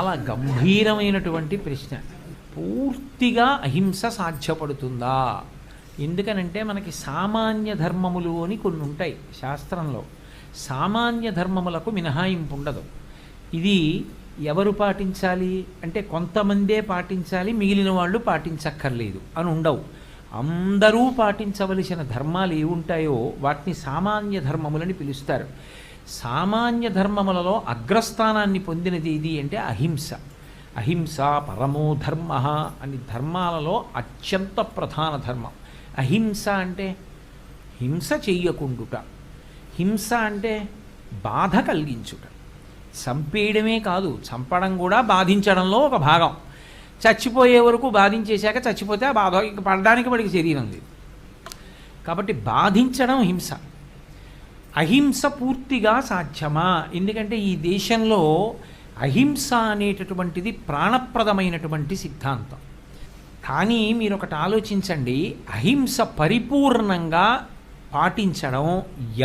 చాలా గంభీరమైనటువంటి ప్రశ్న. పూర్తిగా అహింస సాధ్యపడుతుందా? ఎందుకనంటే మనకి సామాన్య ధర్మములు అని కొన్ని ఉంటాయి శాస్త్రంలో. సామాన్య ధర్మములకు మినహాయింపు ఉండదు. ఇది ఎవరు పాటించాలి అంటే కొంతమందే పాటించాలి, మిగిలిన వాళ్ళు పాటించక్కర్లేదు అని ఉండవు. అందరూ పాటించవలసిన ధర్మాలు ఏ ఉంటాయో వాటిని సామాన్య ధర్మములని పిలుస్తారు. సామాన్య ధర్మములలో అగ్రస్థానాన్ని పొందినది ఇది అంటే అహింస. అహింస పరమో ధర్మ అని ధర్మాలలో అత్యంత ప్రధాన ధర్మం. అహింస అంటే హింస చెయ్యకుండుట. హింస అంటే బాధ కలిగించుట. చంపేయడమే కాదు, చంపడం కూడా బాధించడంలో ఒక భాగం. చచ్చిపోయే వరకు బాధించేశాక చచ్చిపోతే ఆ బాధ ఇంక పడడానికి వాడికి శరీరం లేదు. కాబట్టి బాధించడం హింస. అహింస పూర్తిగా సాధ్యమా? ఎందుకంటే ఈ దేశంలో అహింస అనేటటువంటిది ప్రాణప్రదమైనటువంటి సిద్ధాంతం. కానీ మీరు ఒకటి ఆలోచించండి, అహింస పరిపూర్ణంగా పాటించడం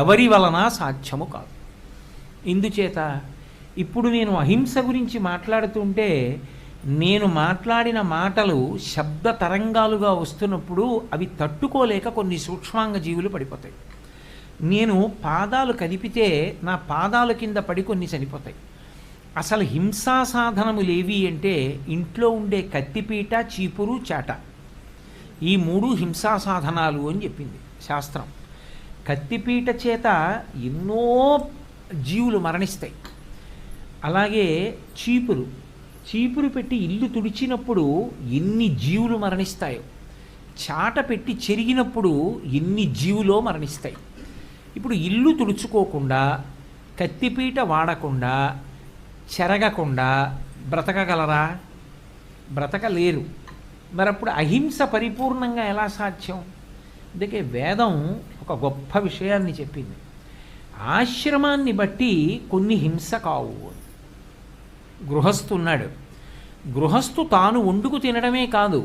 ఎవరి వలన సాధ్యము కాదు. ఎందుచేత? ఇప్పుడు నేను అహింస గురించి మాట్లాడుతుంటే నేను మాట్లాడిన మాటలు శబ్ద తరంగాలుగా వస్తున్నప్పుడు అవి తట్టుకోలేక కొన్ని సూక్ష్మాంగ జీవులు పడిపోతాయి. నేను పాదాలు కదిపితే నా పాదాల కింద పడి కొన్ని చనిపోతాయి. అసలు హింసా సాధనములేవి అంటే ఇంట్లో ఉండే కత్తిపీట, చీపురు, చాట, ఈ మూడు హింసా సాధనాలు అని చెప్పింది శాస్త్రం. కత్తిపీట చేత ఎన్నో జీవులు మరణిస్తాయి. అలాగే చీపురు పెట్టి ఇల్లు తుడిచినప్పుడు ఎన్ని జీవులు మరణిస్తాయో, చాట పెట్టి చెరిగినప్పుడు ఎన్ని జీవులో మరణిస్తాయి. ఇప్పుడు ఇల్లు తుడుచుకోకుండా, కత్తిపీట వాడకుండా, చెరగకుండా బ్రతకగలరా? బ్రతకలేరు. మరప్పుడు అహింస పరిపూర్ణంగా ఎలా సాధ్యం? అందుకే వేదం ఒక గొప్ప విషయాన్ని చెప్పింది. ఆశ్రమాన్ని బట్టి కొన్ని హింస కావు. గృహస్థు ఉన్నాడు, గృహస్థు తాను వండుకు తినడమే కాదు,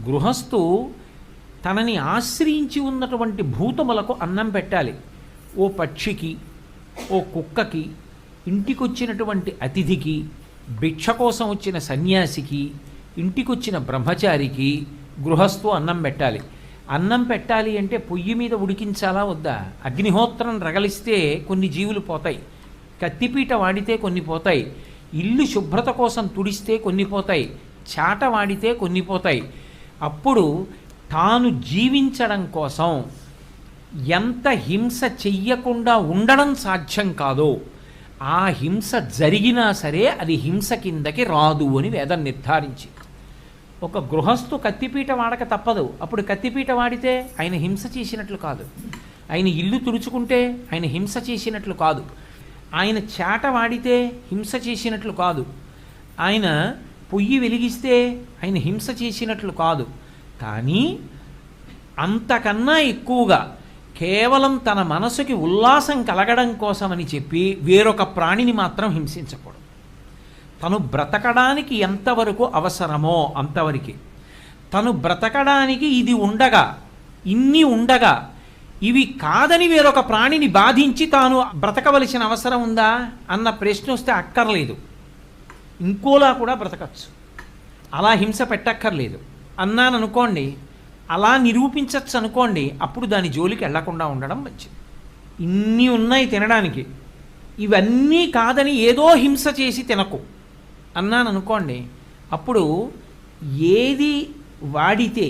గృహస్థు తనని ఆశ్రయించి ఉన్నటువంటి భూతములకు అన్నం పెట్టాలి. ఓ పక్షికి, ఓ కుక్కకి, ఇంటికొచ్చినటువంటి అతిథికి, భిక్ష కోసం వచ్చిన సన్యాసికి, ఇంటికొచ్చిన బ్రహ్మచారికి గృహస్థు అన్నం పెట్టాలి. అన్నం పెట్టాలి అంటే పొయ్యి మీద ఉడికించాలా వద్దా? అగ్నిహోత్రం రగలిస్తే కొన్ని జీవులు పోతాయి, కత్తిపీట వాడితే కొన్ని పోతాయి, ఇల్లు శుభ్రత కోసం తుడిస్తే కొన్ని పోతాయి, చాట వాడితే కొన్ని పోతాయి. అప్పుడు తాను జీవించడం కోసం ఎంత హింస చెయ్యకుండా ఉండడం సాధ్యం కాదో ఆ హింస జరిగినా సరే అది హింస కిందకి రాదు అని వేదం నిర్ధారించి. ఒక గృహస్థు కత్తిపీట వాడక తప్పదు. అప్పుడు కత్తిపీట వాడితే ఆయన హింస చేసినట్లు కాదు, ఆయన ఇల్లు తుడుచుకుంటే ఆయన హింస చేసినట్లు కాదు, ఆయన చాట వాడితే హింస చేసినట్లు కాదు, ఆయన పొయ్యి వెలిగిస్తే ఆయన హింస చేసినట్లు కాదు. కానీ అంతకన్నా ఎక్కువగా కేవలం తన మనసుకి ఉల్లాసం కలగడం కోసమని చెప్పి వేరొక ప్రాణిని మాత్రం హింసించకూడదు. తను బ్రతకడానికి ఎంతవరకు అవసరమో అంతవరకు, తను బ్రతకడానికి ఇది ఉండగా, ఇన్ని ఉండగా, ఇవి కాదని వేరొక ప్రాణిని బాధించి తాను బ్రతకవలసిన అవసరం ఉందా అన్న ప్రశ్న వస్తే అక్కర్లేదు. ఇంకోలా కూడా బ్రతకచ్చు, అలా హింస పెట్టక్కర్లేదు అన్నాను అనుకోండి, అలా నిరూపించచ్చు అనుకోండి, అప్పుడు దాని జోలికి వెళ్లకుండా ఉండడం మంచిది. ఇన్ని ఉన్నాయి తినడానికి, ఇవన్నీ కాదని ఏదో హింస చేసి తినకు అన్నాను అనుకోండి, అప్పుడు ఏది వాడితే,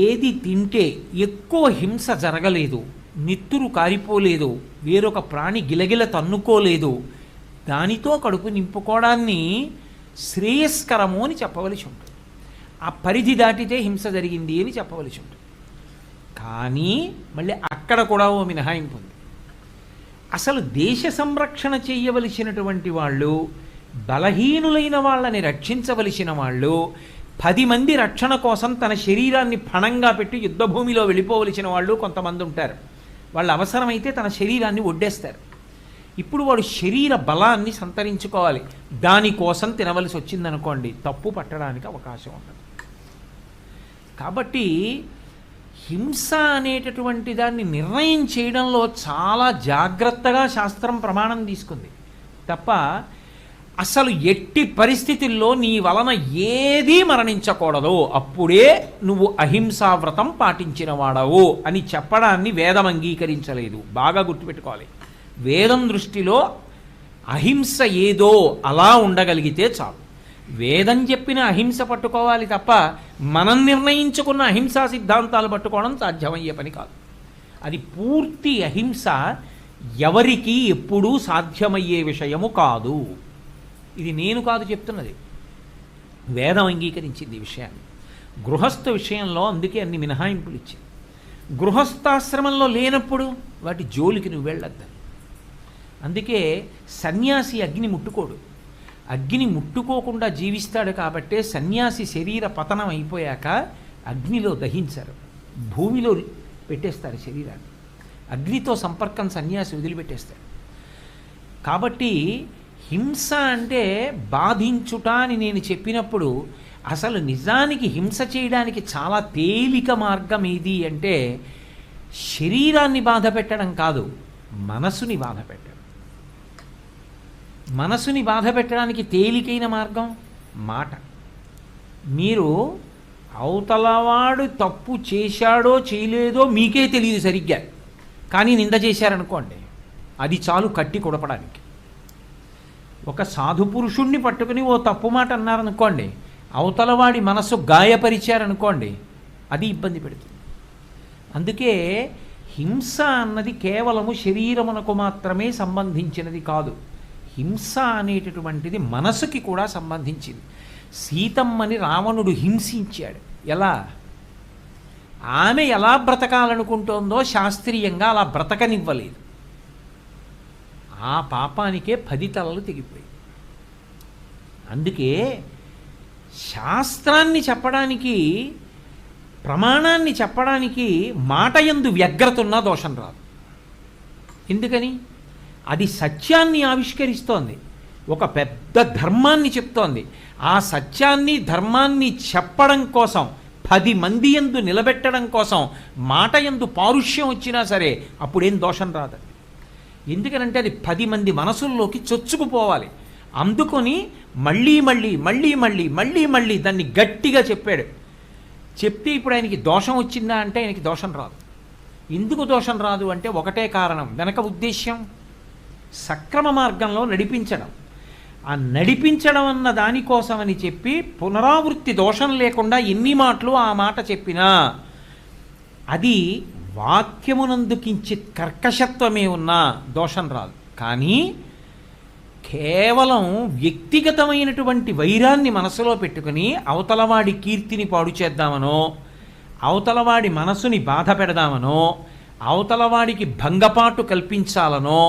ఏది తింటే ఎక్కువ హింస జరగలేదు, నెత్తురు కారిపోలేదు, వేరొక ప్రాణి గిలగిల తన్నుకోలేదు, దానితో కడుపు నింపుకోవడాన్ని శ్రేయస్కరము అని చెప్పవలసి ఉంటుంది. ఆ పరిధి దాటితే హింస జరిగింది అని చెప్పవలసి ఉంటుంది. కానీ మళ్ళీ అక్కడ కూడా ఓ మినహాయింపు ఉంది. అసలు దేశ సంరక్షణ చేయవలసినటువంటి వాళ్ళు, బలహీనులైన వాళ్ళని రక్షించవలసిన వాళ్ళు, 10 మంది రక్షణ కోసం తన శరీరాన్ని పణంగా పెట్టి యుద్ధభూమిలో వెళ్ళిపోవలసిన వాళ్ళు కొంతమంది ఉంటారు. వాళ్ళు అవసరమైతే తన శరీరాన్ని ఒడ్డేస్తారు. ఇప్పుడు వాడు శరీర బలాన్ని సంతరించుకోవాలి, దానికోసం తినవలసి వచ్చిందనుకోండి, తప్పు పట్టడానికి అవకాశం ఉండదు. కాబట్టి హింస అనేటటువంటి దాన్ని నిర్ణయం చేయడంలో చాలా జాగ్రత్తగా శాస్త్రం ప్రమాణం తీసుకుంది తప్ప అసలు ఎట్టి పరిస్థితుల్లో నీ వలన ఏదీ మరణించకూడదు, అప్పుడే నువ్వు అహింసావ్రతం పాటించిన వాడవు అని చెప్పడాన్ని వేదం అంగీకరించలేదు. బాగా గుర్తుపెట్టుకోవాలి. వేదం దృష్టిలో అహింస ఏదో అలా ఉండగలిగితే చాలు. వేదం చెప్పిన అహింస పట్టుకోవాలి తప్ప మనం నిర్ణయించుకున్న అహింసా సిద్ధాంతాలు పట్టుకోవడం సాధ్యమయ్యే పని కాదు. అది పూర్తి అహింస ఎవరికి ఎప్పుడూ సాధ్యమయ్యే విషయము కాదు. ఇది నేను కాదు చెప్తున్నది, వేదం అంగీకరించింది ఈ విషయాన్ని. గృహస్థ విషయంలో అందుకే అన్ని మినహాయింపులు ఇచ్చింది. గృహస్థాశ్రమంలో లేనప్పుడు వాటి జోలికి నువ్వు వెళ్ళొద్దని. అందుకే సన్యాసి అగ్ని ముట్టుకోడు. అగ్ని ముట్టుకోకుండా జీవిస్తాడు కాబట్టే సన్యాసి శరీర పతనం అయిపోయాక అగ్నిలో దహించరు, భూమిలో పెట్టేస్తారు శరీరాన్ని. అగ్నితో సంపర్కం సన్యాసి వదిలిపెట్టేస్తాడు. కాబట్టి హింస అంటే బాధించుట అని నేను చెప్పినప్పుడు అసలు నిజానికి హింస చేయడానికి చాలా తేలిక మార్గం ఏది అంటే శరీరాన్ని బాధ పెట్టడం కాదు, మనసుని బాధ పెట్టడం. మనసుని బాధ పెట్టడానికి తేలికైన మార్గం మాట. మీరు అవతలవాడు తప్పు చేశాడో చేయలేదో మీకే తెలియదు సరిగ్గా, కానీ నింద చేశారనుకోండి, అది చాలు కట్టి కొడపడానికి. ఒక సాధు పురుషుణ్ణి పట్టుకుని ఓ తప్పు మాట అన్నారనుకోండి, అవతలవాడి మనసు గాయపరిచారనుకోండి, అది ఇబ్బంది పెడుతుంది. అందుకే హింస అన్నది కేవలము శరీరమునకు మాత్రమే సంబంధించినది కాదు. హింస అనేటటువంటిది మనసుకి కూడా సంబంధించింది. సీతమ్మని రావణుడు హింసించాడు. ఎలా? ఆమె ఎలా బ్రతకాలనుకుంటోందో శాస్త్రీయంగా అలా బ్రతకనివ్వలేదు. ఆ పాపానికే 10 తలలు తెగిపోయి. అందుకే శాస్త్రాన్ని చెప్పడానికి, ప్రమాణాన్ని చెప్పడానికి మాట యందు వ్యగ్రత ఉన్నా దోషం రాదు. ఎందుకని? అది సత్యాన్ని ఆవిష్కరిస్తోంది, ఒక పెద్ద ధర్మాన్ని చెప్తోంది. ఆ సత్యాన్ని ధర్మాన్ని చెప్పడం కోసం, 10 మంది యందు నిలబెట్టడం కోసం మాట యందు పారుష్యం వచ్చినా సరే అప్పుడేం దోషం రాదు. ఎందుకనంటే అది 10 మంది మనసుల్లోకి చొచ్చుకుపోవాలి. అందుకొని మళ్ళీ మళ్ళీ మళ్ళీ మళ్ళీ మళ్ళీ మళ్ళీ దాన్ని గట్టిగా చెప్పాడు. చెప్తే ఇప్పుడు ఆయనకి దోషం వచ్చిందా అంటే ఆయనకి దోషం రాదు. ఎందుకు దోషం రాదు అంటే ఒకటే కారణం, వెనక ఉద్దేశ్యం సక్రమ మార్గంలో నడిపించడం. ఆ నడిపించడం అన్న దానికోసమని చెప్పి పునరావృత్తి దోషం లేకుండా ఎన్ని మాటలు ఆ మాట చెప్పినా అది వాక్యమునందు కించిత్ కర్కశత్వమే ఉన్నా దోషం రాదు. కానీ కేవలం వ్యక్తిగతమైనటువంటి వైరాన్ని మనసులో పెట్టుకుని అవతలవాడి కీర్తిని పాడు చేద్దామనో, అవతలవాడి మనసుని బాధ పెడదామనో, అవతలవాడికి భంగపాటు కల్పించాలనో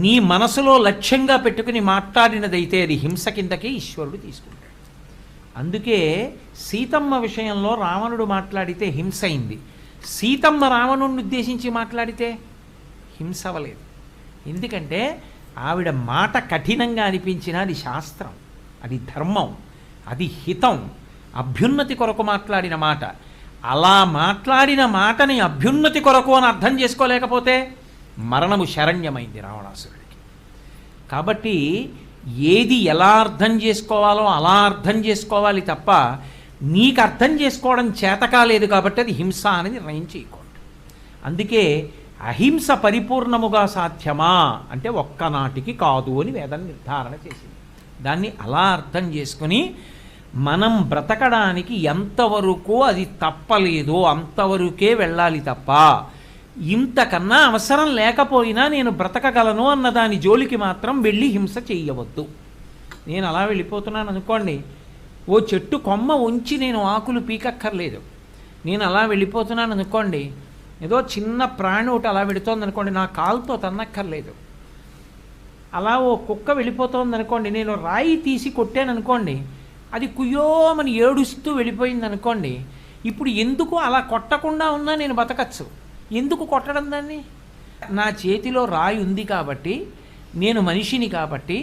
నీ మనసులో లక్ష్యంగా పెట్టుకుని మాట్లాడినదైతే అది హింస కిందకే ఈశ్వరుడు తీసుకుంటాడు. అందుకే సీతమ్మ విషయంలో రావణుడు మాట్లాడితే హింస అయింది, సీతమ్మ రావణుడిని ఉద్దేశించి మాట్లాడితే హింస అవ్వలేదు. ఎందుకంటే ఆవిడ మాట కఠినంగా అనిపించిన అది శాస్త్రం, అది ధర్మం, అది హితం, అభ్యున్నతి కొరకు మాట్లాడిన మాట. అలా మాట్లాడిన మాటని అభ్యున్నతి కొరకు అని అర్థం చేసుకోలేకపోతే మరణము శరణ్యమైంది రావణాసురుడికి. కాబట్టి ఏది ఎలా అర్థం చేసుకోవాలో అలా అర్థం చేసుకోవాలి తప్ప నీకు అర్థం చేసుకోవడం చేత కాలేదు కాబట్టి అది హింస అనేది నిర్ణయం చేయకూడదు. అందుకే అహింస పరిపూర్ణముగా సాధ్యమా అంటే ఒక్కనాటికి కాదు అని వేదం నిర్ధారణ చేసింది. దాన్ని అలా అర్థం చేసుకుని మనం బ్రతకడానికి ఎంతవరకు అది తప్పలేదో అంతవరకే వెళ్ళాలి తప్ప ఇంతకన్నా అవసరం లేకపోయినా నేను బ్రతకగలను అన్న దాని జోలికి మాత్రం వెళ్ళి హింస చెయ్యవద్దు. నేను అలా వెళ్ళిపోతున్నాను అనుకోండి, ఓ చెట్టు కొమ్మ ఉంచి నేను ఆకులు పీకక్కర్లేదు. నేను అలా వెళ్ళిపోతున్నాను అనుకోండి, ఏదో చిన్న ప్రాణి ఒకటి అలా వెళుతోంది అనుకోండి, నా కాలుతో తన్నక్కర్లేదు. అలా ఓ కుక్క వెళ్ళిపోతోంది అనుకోండి, నేను రాయి తీసి కొట్టాను అనుకోండి, అది కుయ్యోమని ఏడుస్తూ వెళ్ళిపోయింది అనుకోండి, ఇప్పుడు ఎందుకు అలా కొట్టకుండా ఉన్నా నేను బతకచ్చు. ఎందుకు కొట్టడం దాన్ని? నా చేతిలో రాయి ఉంది కాబట్టి, నేను మనిషిని కాబట్టి,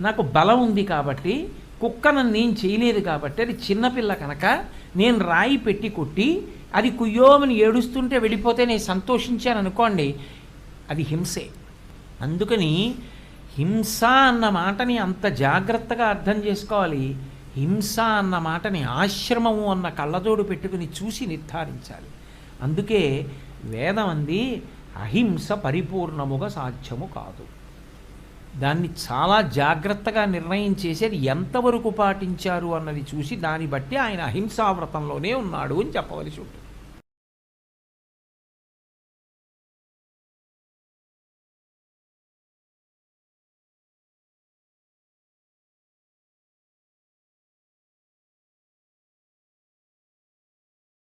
నాకు బలం ఉంది కాబట్టి, కుక్కను నేను చేయలేదు కాబట్టి, అది చిన్నపిల్ల కనుక నేను రాయి పెట్టి కొట్టి అది కుయ్యోమని ఏడుస్తుంటే వెళ్ళిపోతే నేను సంతోషించాను అనుకోండి, అది హింసే. అందుకని హింస అన్న మాటని అంత జాగ్రత్తగా అర్థం చేసుకోవాలి. హింస అన్న మాటని ఆశ్రమము అన్న కళ్ళజోడు పెట్టుకుని చూసి నిర్ధారించాలి. అందుకే వేదం అంది అహింస పరిపూర్ణముగా సాధ్యము కాదు. దాన్ని చాలా జాగ్రత్తగా నిర్ణయం చేసేది ఎంతవరకు పాటించారు అన్నది చూసి దాన్ని బట్టి ఆయన అహింసావ్రతంలోనే ఉన్నాడు అని చెప్పవలసి ఉంటుంది.